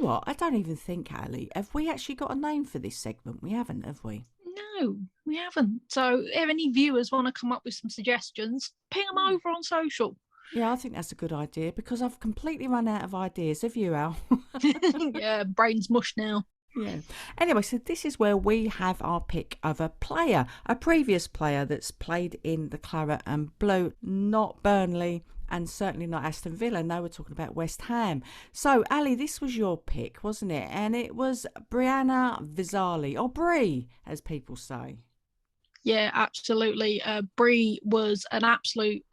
what? I don't even think, Ali, have we actually got a name for this segment? We haven't, have we? No, we haven't. So if any viewers want to come up with some suggestions, ping them over on social. Yeah, I think that's a good idea because I've completely run out of ideas. Have you, Al? Yeah, brain's mush now. Yeah. Anyway, so this is where we have our pick of a player, a previous player that's played in the Claret and Blue, not Burnley and certainly not Aston Villa. No, we're talking about West Ham. So, Ali, this was your pick, wasn't it? And it was Brianna Visalli, or Brie, as people say. Yeah, absolutely. Brie was an absolute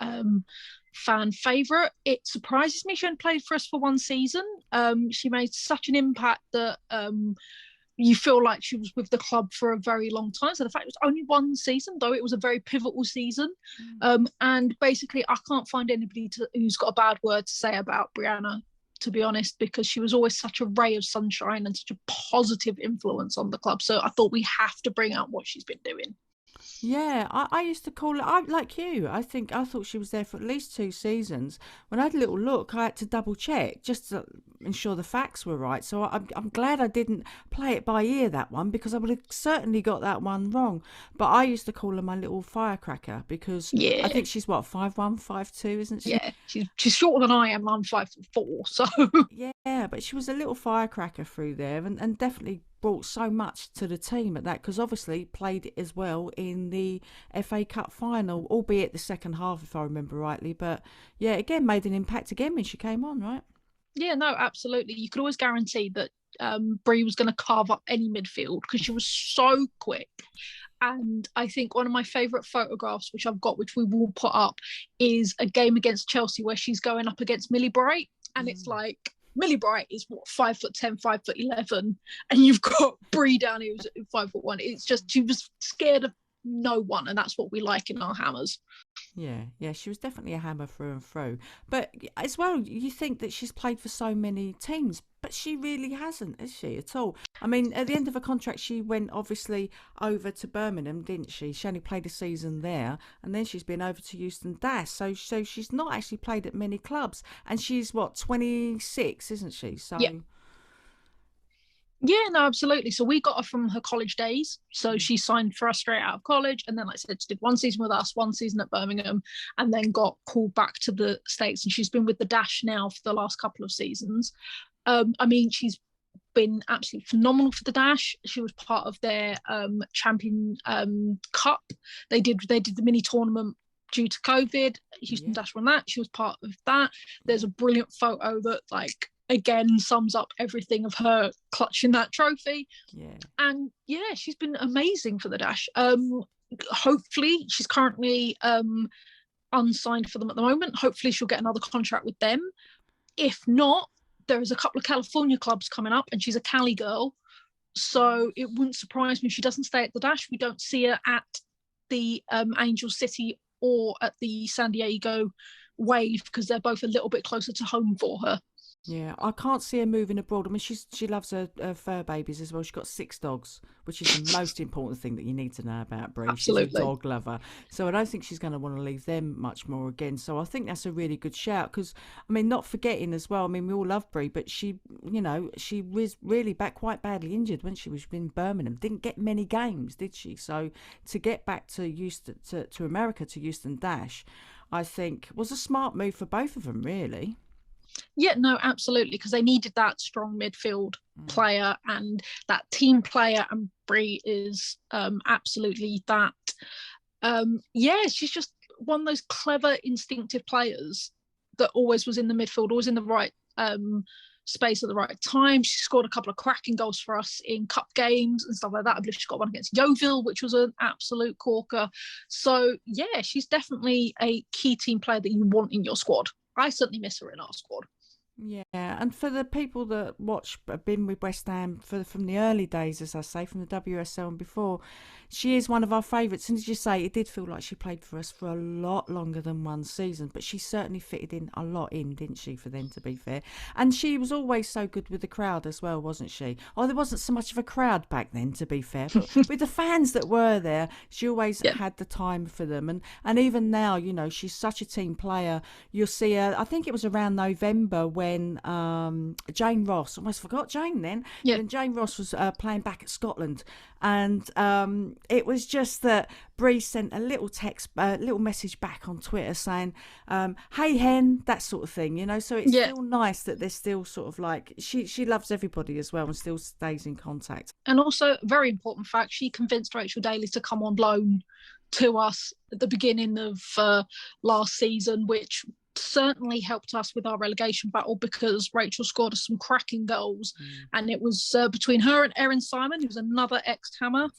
fan favourite. It surprises me she only played for us for one season. She made such an impact that you feel like she was with the club for a very long time. So the fact it was only one season, though it was a very pivotal season. And basically, I can't find anybody who's got a bad word to say about Brianna, to be honest, because she was always such a ray of sunshine and such a positive influence on the club. So I thought we have to bring out what she's been doing. Yeah, I used to call it, like you, I thought she was there for at least 2 seasons. When I had a little look, I had to double check just to ensure the facts were right. So I'm glad I didn't play it by ear, that one, because I would have certainly got that one wrong. But I used to call her my little firecracker because I Yeah. think she's what, 5'1", 5'2", isn't she? Yeah, she's shorter than I am. I'm 5'4", so Yeah, but she was a little firecracker through there and definitely brought so much to the team at that because obviously played as well in the FA Cup final, albeit the second half, if I remember rightly. But yeah, again, made an impact again when she came on, right? yeah, no, absolutely. You could always guarantee that Brie was going to carve up any midfield because she was so quick. And I think one of my favourite photographs, which I've got, which we will put up, is a game against Chelsea where she's going up against Millie Bright, and it's like Millie Bright is what, 5'10", 5'11", and you've got Brie down who's 5'1". It's just she was scared of no one, and that's what we like in our hammers. Yeah, she was definitely a hammer through and through. But as well, you think that she's played for so many teams, but she really hasn't, has she, at all? I mean, at the end of her contract, she went obviously over to Birmingham, didn't she? She only played a season there, and then she's been over to Houston Dash. So she's not actually played at many clubs, and she's what, 26, isn't she? So. Yeah. Yeah, no, absolutely. So we got her from her college days. So she signed for us straight out of college. And then, like I said, she did one season with us, one season at Birmingham, and then got called back to the States. And she's been with the Dash now for the last couple of seasons. I mean, she's been absolutely phenomenal for the Dash. She was part of their Champion Cup. They did the mini tournament due to COVID. Houston Dash won that. She was part of that. There's a brilliant photo that, like, again sums up everything of her clutching that trophy. And yeah, she's been amazing for the Dash. Hopefully she's currently unsigned for them at the moment. Hopefully she'll get another contract with them. If not, there's a couple of California clubs coming up, and she's a Cali girl, so it wouldn't surprise me if she doesn't stay at the Dash. We don't see her at the Angel City or at the San Diego Wave because they're both a little bit closer to home for her. Yeah, I can't see her moving abroad. I mean, she loves her fur babies as well. She's got 6 dogs, which is the most important thing that you need to know about Brie. Absolutely. She's a dog lover. So I don't think she's going to want to leave them much more again. So I think that's a really good shout because, I mean, not forgetting as well, I mean, we all love Brie, but she was really quite badly injured when she was in Birmingham. Didn't get many games, did she? So to get back to Houston, to America, to Houston Dash, I think was a smart move for both of them, really. Yeah, no, absolutely, because they needed that strong midfield player and that team player, and Brie is absolutely that. Yeah, she's just one of those clever, instinctive players that always was in the midfield, always in the right space at the right time. She scored a couple of cracking goals for us in cup games and stuff like that. I believe she got one against Yeovil, which was an absolute corker. So yeah, she's definitely a key team player that you want in your squad. I certainly miss her in our squad. Yeah, and for the people that have been with West Ham from the early days, as I say, from the WSL and before, she is one of our favourites. And as you say, it did feel like she played for us for a lot longer than one season, but she certainly fitted in a lot in, didn't she, for them, to be fair? And she was always so good with the crowd as well, wasn't she? Oh, there wasn't so much of a crowd back then, to be fair, but with the fans that were there, she always had the time for them. And even now, she's such a team player. You'll see her, I think it was around November when when Jane Ross, almost forgot Jane then, when Jane Ross was playing back at Scotland. And it was just that Bree sent a little little message back on Twitter saying, hey, hen, that sort of thing, you know. So it's still nice that they're still sort of like, she loves everybody as well and still stays in contact. And also, very important fact, she convinced Rachel Daly to come on loan to us at the beginning of last season, which certainly helped us with our relegation battle, because Rachel scored us some cracking goals. And it was between her and Erin Simon, who's another ex-Hammer,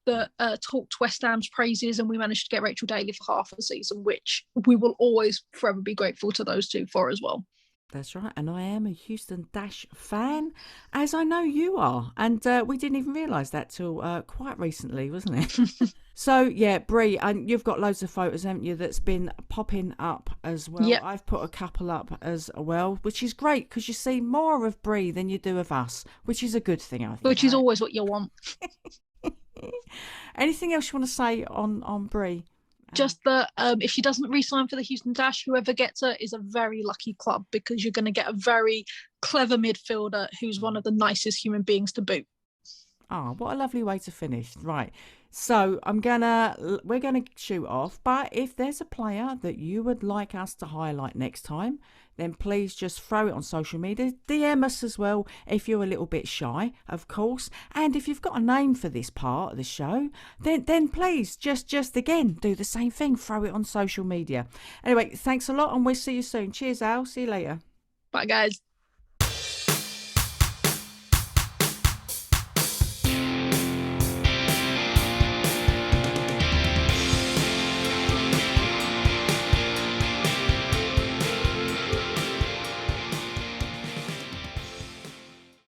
that talked West Ham's praises, and we managed to get Rachel Daly for half a season, which we will always forever be grateful to those two for as well. That's right, and I am a Houston Dash fan, as I know you are, and we didn't even realise that till quite recently, wasn't it? So, yeah, Bree, and you've got loads of photos, haven't you, that's been popping up as well. Yep. I've put a couple up as well, which is great, because you see more of Bree than you do of us, which is a good thing, I think. Which is always what you want. Anything else you want to say on Bree? Just that if she doesn't re-sign for the Houston Dash, whoever gets her is a very lucky club, because you're going to get a very clever midfielder who's one of the nicest human beings to boot. Oh, what a lovely way to finish. Right. So we're gonna shoot off, but if there's a player that you would like us to highlight next time, then please just throw it on social media. DM us as well if you're a little bit shy, of course. And if you've got a name for this part of the show, then please just again do the same thing. Throw it on social media. Anyway, thanks a lot, and we'll see you soon. Cheers, Al. See you later. Bye, guys.